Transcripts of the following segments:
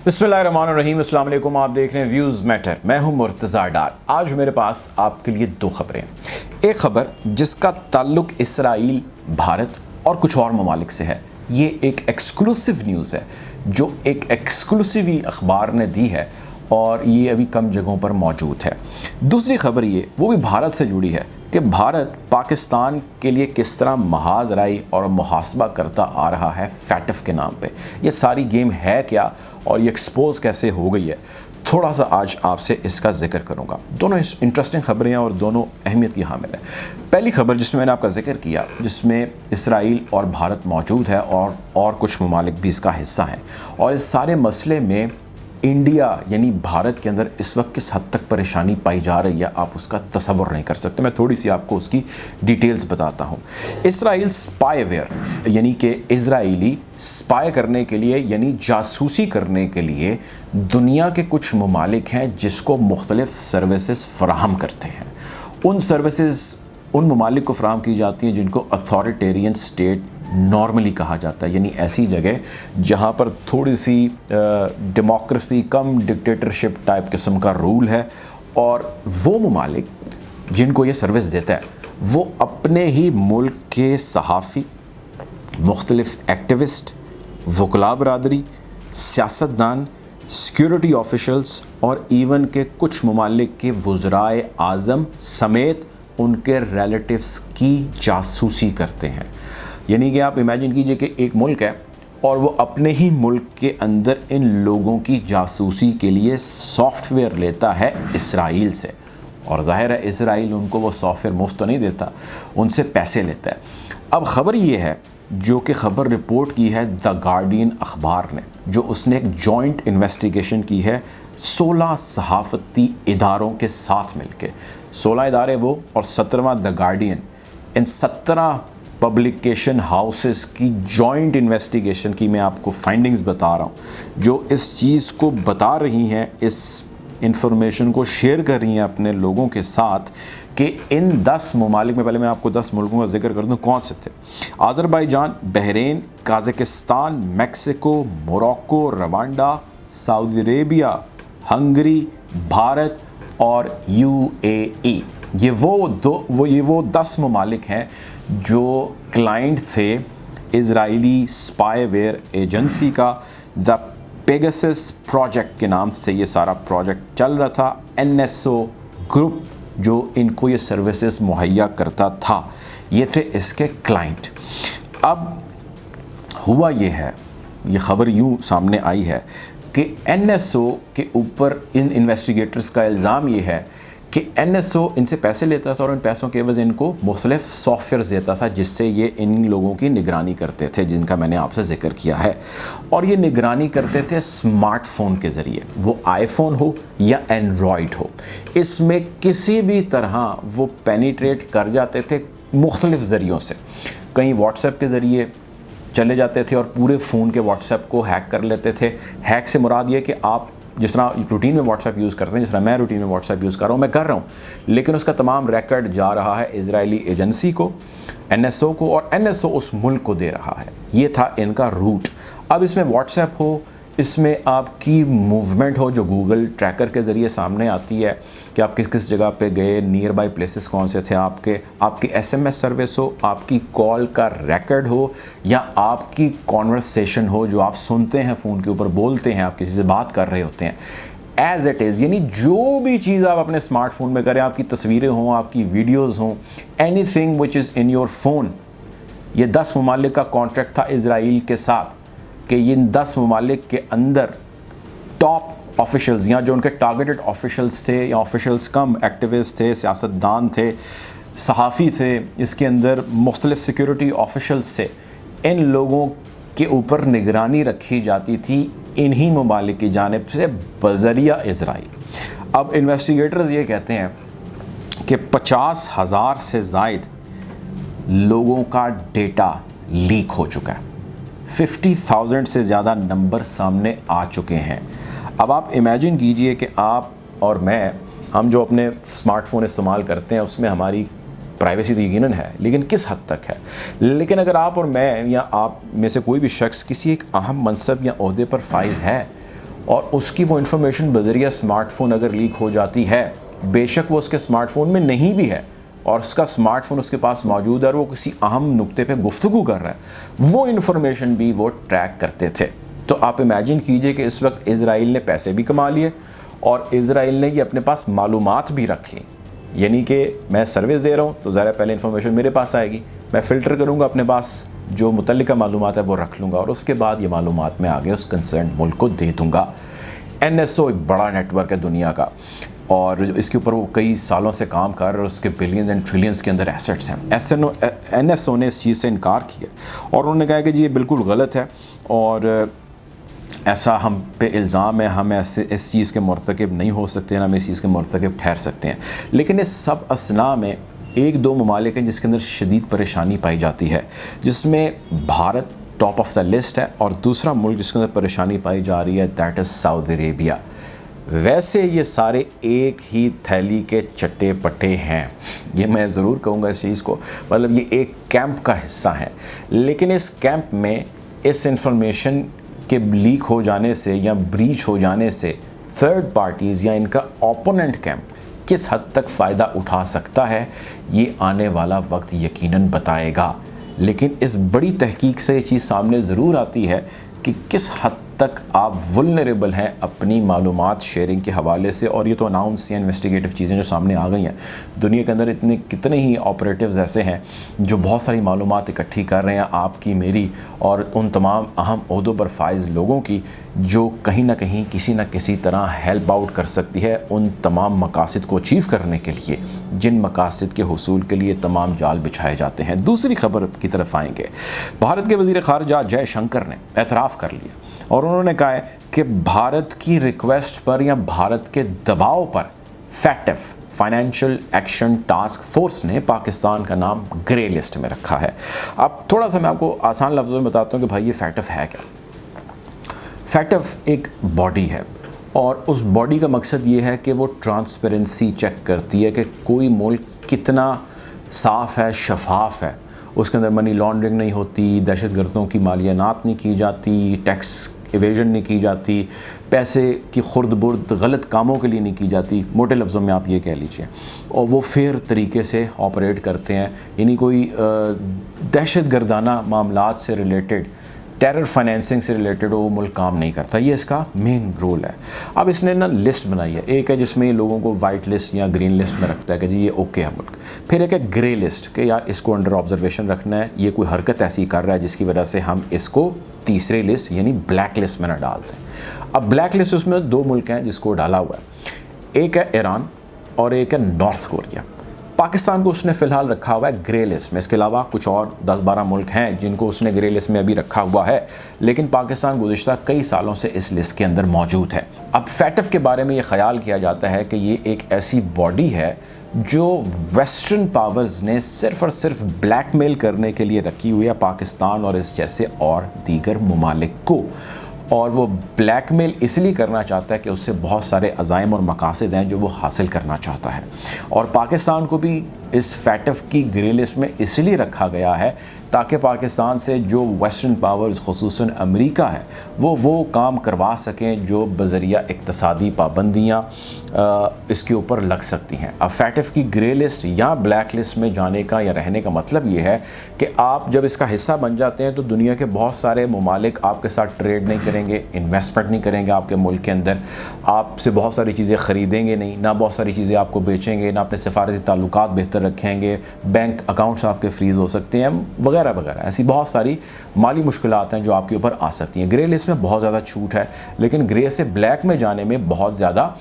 बिस्मिल्लाहिर्रहमानिर्रहीम, अस्सलाम वालेकुम। आप देख रहे हैं व्यूज़ मैटर। मैं हूं मुर्तज़ा डार। आज मेरे पास आपके लिए दो खबरें हैं। एक खबर जिसका ताल्लुक इसराइल, भारत और कुछ और ममालिक से है। ये एक एक्सक्लूसिव न्यूज़ है जो एक एक्सक्लूसिव ही अखबार ने दी है और ये अभी कम जगहों पर मौजूद है। दूसरी खबर ये वो भी भारत से जुड़ी है कि भारत पाकिस्तान के लिए किस तरह महाजराई और मुहासबा करता आ रहा है फैटफ के नाम पे। ये सारी गेम है क्या और ये एक्सपोज कैसे हो गई है, थोड़ा सा आज आपसे इसका जिक्र करूंगा। दोनों इंटरेस्टिंग खबरें हैं और दोनों अहमियत की हामिल है। पहली खबर जिसमें मैंने आपका जिक्र किया, जिसमें इसराइल और भारत मौजूद है और कुछ ममालिक भी इसका हिस्सा हैं, और इस सारे मसले में इंडिया यानी भारत के अंदर इस वक्त किस हद तक परेशानी पाई जा रही है आप उसका तसव्वुर नहीं कर सकते। मैं थोड़ी सी आपको उसकी डिटेल्स बताता हूँ। इसराइल स्पाईवेयर यानी कि इजराइली स्पाई करने के लिए यानी जासूसी करने के लिए दुनिया के कुछ ममालिक हैं जिसको मुख्तलिफ सर्विसेज फराहम करते हैं। उन सर्विसेज उन ममालिक को फराहम की जाती हैं जिनको अथॉरिटेरियन स्टेट नॉर्मली कहा जाता है, यानी ऐसी जगह जहाँ पर थोड़ी सी डेमोक्रेसी कम डिक्टेटरशिप टाइप किस्म का रूल है। और वो ममालिक जिनको ये सर्विस देता है वो अपने ही मुल्क के सहाफ़ी, मुख्तलिफ एक्टिविस्ट, वकला बरादरी, सियासतदान, सिक्योरिटी ऑफिशल्स और इवन के कुछ ममालिक के वज़राए आज़म समेत उनके रिलेटिव्स की जासूसी करते हैं। यानी कि आप इमेजिन कीजिए कि एक मुल्क है और वो अपने ही मुल्क के अंदर इन लोगों की जासूसी के लिए सॉफ्टवेयर लेता है इसराइल से, और ज़ाहिर है इसराइल उनको वो सॉफ्टवेयर मुफ्त तो नहीं देता, उनसे पैसे लेता है। अब ख़बर ये है जो कि ख़बर रिपोर्ट की है द गार्डियन अखबार ने, जो उसने एक जॉइंट इन्वेस्टिगेशन की है 16 सहाफ़ती इदारों के साथ मिलके। 16 इदारे वो और 17वां द गार्डियन, इन 17 पब्लिकेशन हाउसेस की जॉइंट इन्वेस्टिगेशन की मैं आपको फाइंडिंग्स बता रहा हूँ, जो इस चीज़ को बता रही हैं, इस इंफॉर्मेशन को शेयर कर रही हैं अपने लोगों के साथ कि इन 10 ममालिक में, पहले मैं आपको 10 मुल्कों का जिक्र कर दूँ कौन से थे। Azerbaijan, Bahrain, Kazakhstan, Mexico, Morocco, Rwanda, Saudi Arabia, Hungary, Bharat और UAE। ये वो 10 ममालिक हैं जो क्लाइंट थे इजराइली स्पाईवेयर एजेंसी का। द पेगासस प्रोजेक्ट के नाम से ये सारा प्रोजेक्ट चल रहा था। NSO ग्रुप जो इनको ये सर्विसेज मुहैया करता था, ये थे इसके क्लाइंट। अब हुआ ये है, ये ख़बर यूँ सामने आई है कि NSO के ऊपर इन इन्वेस्टिगेटर्स का इल्ज़ाम ये है कि NSO इनसे पैसे लेता था और इन पैसों के एवज़ इनको मुख्तलिफ सॉफ्टवेयर देता था जिससे ये इन लोगों की निगरानी करते थे, जिनका मैंने आपसे जिक्र किया है। और ये निगरानी करते थे स्मार्टफ़ोन के ज़रिए, वो आईफोन हो या एंड्रॉयड हो, इसमें किसी भी तरह वो पेनिट्रेट कर जाते थे मुख्तलिफ ज़रियों से। कहीं व्हाट्सएप के ज़रिए चले जाते थे और पूरे फ़ोन के व्हाट्सएप को हैक कर लेते थे। हैक से मुराद ये कि आप जिस तरह रूटीन में व्हाट्सएप यूज़ करते हैं, जिस तरह मैं रूटीन में व्हाट्सएप यूज़ कर रहा हूँ, मैं कर रहा हूँ, लेकिन उसका तमाम रिकॉर्ड जा रहा है इजरायली एजेंसी को, NSO को, और NSO उस मुल्क को दे रहा है। ये था इनका रूट। अब इसमें व्हाट्सएप हो, इसमें आपकी मूवमेंट हो जो गूगल ट्रैकर के ज़रिए सामने आती है कि आप किस किस जगह पे गए, नियर बाई प्लेसेस कौन से थे, आपकी SMS सर्विस हो, आपकी कॉल का रिकॉर्ड हो या आपकी कॉन्वर्सेशन हो जो आप सुनते हैं फ़ोन के ऊपर, बोलते हैं, आप किसी से बात कर रहे होते हैं, एज़ इट इज़, यानी जो भी चीज़ आप अपने स्मार्टफोन में करें, आपकी तस्वीरें हों, आपकी वीडियोज़ हों, anything which is in your phone. ये 10 ममालिक का कॉन्ट्रैक्ट था इजराइल के साथ कि इन 10 ममालिक के अंदर टॉप ऑफिशल्स या जो उनके टारगेटेड ऑफिशल्स थे या ऑफिशल्स कम एक्टिविस्ट थे, सियासतदान थे, सहाफ़ी थे, इसके अंदर मुख्तलिफ सिक्योरिटी ऑफिशल्स थे, इन लोगों के ऊपर निगरानी रखी जाती थी इन्हीं ममालिक की जानिब से बज़रिया इजराइल। अब इन्वेस्टिगेटर्स ये कहते हैं कि 50,000 से ज़ायद लोगों का डेटा लीक हो चुका है। 50,000 से ज़्यादा नंबर सामने आ चुके हैं। अब आप इमेजिन कीजिए कि आप और मैं, हम जो अपने स्मार्टफ़ोन इस्तेमाल करते हैं उसमें हमारी प्राइवेसी तो यकीनन है, लेकिन किस हद तक है। लेकिन अगर आप और मैं या आप में से कोई भी शख्स किसी एक अहम मनसब या ओहदे पर फाइज है और उसकी वो इन्फॉर्मेशन बजरिया स्मार्टफोन अगर लीक हो जाती है, बेशक वो उसके स्मार्टफोन में नहीं भी है और उसका स्मार्टफोन उसके पास मौजूद है और वो किसी अहम नुक्ते पे गुफ्तगू कर रहा है, वो इन्फॉर्मेशन भी वो ट्रैक करते थे। तो आप इमेजिन कीजिए कि इस वक्त इज़राइल ने पैसे भी कमा लिए और इज़राइल ने ये अपने पास मालूमात भी रख ली। यानी कि मैं सर्विस दे रहा हूँ तो ज़रा पहले इन्फॉर्मेशन मेरे पास आएगी, मैं फ़िल्टर करूँगा, अपने पास जो मुतल्लिका मालूमात है वो रख लूँगा और उसके बाद ये मालूमात मैं आगे उस कंसर्न मुल्क को दे दूँगा। NSO एक बड़ा नेटवर्क है दुनिया का और इसके ऊपर वो कई सालों से काम कर रहे हैं, उसके बिलियंस एंड ट्रिलियंस के अंदर एसेट्स हैं। NSO ने इस चीज़ से इनकार किया और उन्होंने कहा कि जी ये बिल्कुल गलत है और ऐसा हम पे इल्ज़ाम है, हम ऐसे इस चीज़ के मरतकब नहीं हो सकते, ना हम इस चीज़ के मरतकब ठहर सकते हैं। लेकिन इस सब असना में एक दो ममालिक हैं जिसके अंदर शदीद परेशानी पाई जाती है, जिसमें Bharat top of the list है और दूसरा मुल्क जिसके अंदर परेशानी पाई जा रही है दैट इज़ सऊदी अरेबिया। वैसे ये सारे एक ही थैली के चट्टे पट्टे हैं, ये मैं ज़रूर कहूँगा इस चीज़ को, मतलब ये एक कैंप का हिस्सा है। लेकिन इस कैंप में इस इंफॉर्मेशन के लीक हो जाने से या ब्रीच हो जाने से थर्ड पार्टीज़ या इनका ओपोनेंट कैंप किस हद तक फ़ायदा उठा सकता है, ये आने वाला वक्त यकीनन बताएगा। लेकिन इस बड़ी तहकीक से ये चीज़ सामने ज़रूर आती है कि किस हद तक आप वुल्नरेबल हैं अपनी मालूमात शेयरिंग के हवाले से। और ये तो अनाउंस या इन्वेस्टिगेटिव चीज़ें जो सामने आ गई हैं, दुनिया के अंदर इतने कितने ही ऑपरेटिव्स ऐसे हैं जो बहुत सारी मालूमात इकट्ठी कर रहे हैं आपकी, मेरी और उन तमाम अहम ओहदों पर फाइज लोगों की, जो कहीं ना कहीं किसी न किसी तरह हेल्प आउट कर सकती है उन तमाम मकासद को अचीव करने के लिए जिन मकासद के हुसूल के लिए तमाम जाल बिछाए जाते हैं। दूसरी खबर की तरफ आएंगे। भारत के वज़ीर ख़ारिजा जयशंकर ने एतराफ़ कर लिया और उन्होंने कहा है कि भारत की रिक्वेस्ट पर या भारत के दबाव पर FATF financial action task force ने पाकिस्तान का नाम ग्रे लिस्ट में रखा है। अब थोड़ा सा मैं आपको आसान लफ्ज़ों में बताता हूँ कि भाई ये FATF है क्या। FATF एक बॉडी है और उस बॉडी का मकसद ये है कि वो ट्रांसपेरेंसी चेक करती है कि कोई मुल्क कितना साफ़ है, शफाफ है, उसके अंदर मनी लॉन्ड्रिंग नहीं होती, दहशतगर्दों की मालियानात नहीं की जाती, टैक्स इवेजन नहीं की जाती, पैसे की खुर्द बुर्द गलत कामों के लिए नहीं की जाती, मोटे लफ्ज़ों में आप ये कह लीजिए। और वो फेयर तरीके से ऑपरेट करते हैं, यानी कोई दहशत गर्दाना मामलात से रिलेटेड, टेरर फाइनेंसिंग से रिलेटेड वो मुल्क काम नहीं करता। ये इसका मेन रोल है। अब इसने ना लिस्ट बनाई है, एक है जिसमें लोगों को वाइट लिस्ट या ग्रीन लिस्ट में रखता है कि जी ये ओके है मुल्क, फिर एक है ग्रे लिस्ट कि यार इसको अंडर ऑब्जर्वेशन रखना है, ये कोई हरकत ऐसी कर रहा है जिसकी वजह से हम इसको तीसरे लिस्ट यानी ब्लैक लिस्ट में ना डाल दें। अब ब्लैक लिस्ट उसमें दो मुल्क हैं जिसको डाला हुआ है, एक है ईरान और एक है नॉर्थ कोरिया। पाकिस्तान को उसने फ़िलहाल रखा हुआ है ग्रे लिस्ट में। इसके अलावा कुछ और 10-12 मुल्क हैं जिनको उसने ग्रे लिस्ट में अभी रखा हुआ है, लेकिन पाकिस्तान गुज़िश्ता कई सालों से इस लिस्ट के अंदर मौजूद है। अब FATF के बारे में ये ख्याल किया जाता है कि ये एक ऐसी बॉडी है जो वेस्टर्न पावर्स ने सिर्फ़ और सिर्फ ब्लैकमेल करने के लिए रखी हुई है पाकिस्तान और इस जैसे और दीगर ममालिक को, और वो ब्लैकमेल इसलिए करना चाहता है कि उससे बहुत सारे अज़ाइम और मकासद हैं जो वो हासिल करना चाहता है। और पाकिस्तान को भी इस FATF की ग्रे लिस्ट में इसलिए रखा गया है ताकि पाकिस्तान से जो वेस्टर्न पावर्स ख़ुसूसन अमेरिका है वो काम करवा सकें जो बज़रिया इक़्तिसादी पाबंदियाँ इसके ऊपर लग सकती हैं। अब FATF की ग्रे लिस्ट या ब्लैक लिस्ट में जाने का या रहने का मतलब ये है कि आप जब इसका हिस्सा बन जाते हैं तो दुनिया के बहुत सारे ममालिक आपके साथ ट्रेड नहीं करेंगे, इन्वेस्टमेंट नहीं करेंगे आपके मुल्क के अंदर, आपसे बहुत सारी चीज़ें ख़रीदेंगे नहीं, ना बहुत सारी चीज़ें आपको बेचेंगे, ना अपने सफारती ताल्लुकात बेहतर रखेंगे, बैंक अकाउंट्स आपके फ्रीज़ हो सकते हैं वगैरह वगैरह। ऐसी बहुत सारी माली मुश्किलात हैं जो आपके ऊपर आ सकती हैं। ग्रे लिस्ट में बहुत ज़्यादा छूट है, लेकिन ग्रे से ब्लैक में जाने में बहुत ज़्यादा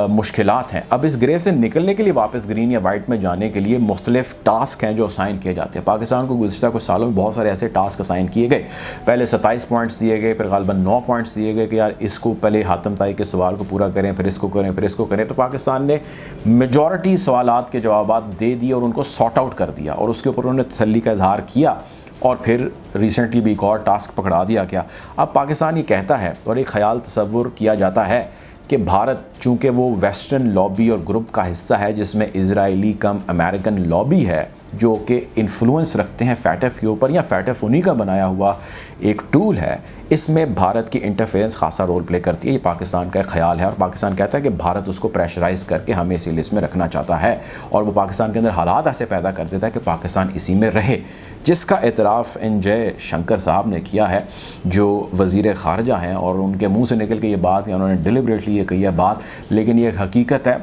मुश्किलात हैं। अब इस ग्रे से निकलने के लिए वापस ग्रीन या वाइट में जाने के लिए मुख्तलिफ टास्क हैं जो असाइन किए जाते हैं। पाकिस्तान को गुज़िश्ता कुछ सालों में बहुत सारे ऐसे टास्क असाइन किए गए। पहले 27 पॉइंट्स दिए गए, फिर गालिबन 9 पॉइंट्स दिए गए कि यार इसको पहले हातम ताई के सवाल को पूरा करें, फिर इसको करें, फिर इसको करें। तो पाकिस्तान ने मेजॉरिटी सवालात के जवाब दे दिए और उनको सॉर्ट आउट कर दिया और उसके ऊपर उन्होंने तसल्ली का इजहार किया और फिर रिसेंटली भी एक और टास्क पकड़ा दिया गया। अब पाकिस्तान ये कहता है और एक ख्याल तसव्वुर किया जाता है कि भारत चूँकि वो वेस्टर्न लॉबी और ग्रुप का हिस्सा है जिसमें इजरायली कम अमेरिकन लॉबी है जो कि इन्फ्लुएंस रखते हैं फैटफ के ऊपर, या फैटफ उन्हीं का बनाया हुआ एक टूल है, इसमें भारत की इंटरफेरेंस खासा रोल प्ले करती है। ये पाकिस्तान का एक ख्याल है और पाकिस्तान कहता है कि भारत उसको प्रेशराइज़ करके हमें इसी लिस्ट में रखना चाहता है, और वो पाकिस्तान के अंदर हालात ऐसे पैदा कर देता है कि पाकिस्तान इसी में रहे, जिसका एतराफ़ एन जय शंकर साहब ने किया है जो वज़ीर ख़ारजा हैं। और उनके मुँह से निकल के ये बात, या उन्होंने डिलिबरेटली ये कही है बात, लेकिन ये हकीकत है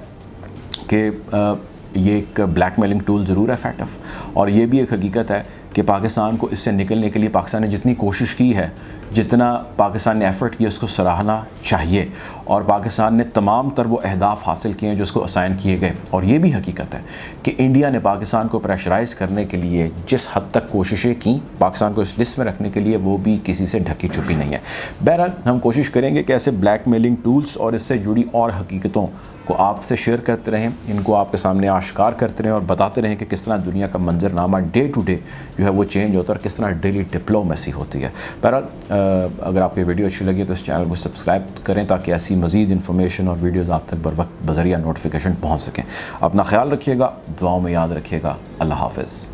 कि ये एक ब्लैकमेलिंग टूल ज़रूर है फैटफ, और ये भी एक हकीकत है कि पाकिस्तान को इससे निकलने के लिए पाकिस्तान ने जितनी कोशिश की है, जितना पाकिस्तान ने एफ़र्ट किया, उसको सराहना चाहिए। और पाकिस्तान ने तमाम तर वो अहदाफ़ हासिल किए हैं जो उसको असाइन किए गए। और ये भी हकीकत है कि इंडिया ने पाकिस्तान को प्रेशराइज़ करने के लिए जिस हद तक कोशिशें की पाकिस्तान को इस लिस्ट में रखने के लिए, वो भी किसी से ढकी छुपी नहीं है। बहरहाल हम कोशिश करेंगे कि ऐसे ब्लैकमेलिंग टूल्स और इससे जुड़ी और हकीकतों को आपसे शेयर करते रहें, इनको आपके सामने आश्कार करते रहें और बताते रहें कि किस तरह दुनिया का मंजरनामा डे टू डे जो है वो चेंज होता है और किस तरह डेली डिप्लोमेसी होती है। बहरहाल अगर आपको वीडियो अच्छी लगी तो इस चैनल को सब्सक्राइब करें ताकि ऐसी मज़ीद इन्फॉर्मेशन और वीडियोज़ आप तक बर वक्त बज़रिया नोटिफिकेशन पहुँच सकें। अपना ख्याल रखिएगा, दुआओं में याद रखिएगा। अल्लाह हाफ़िज़।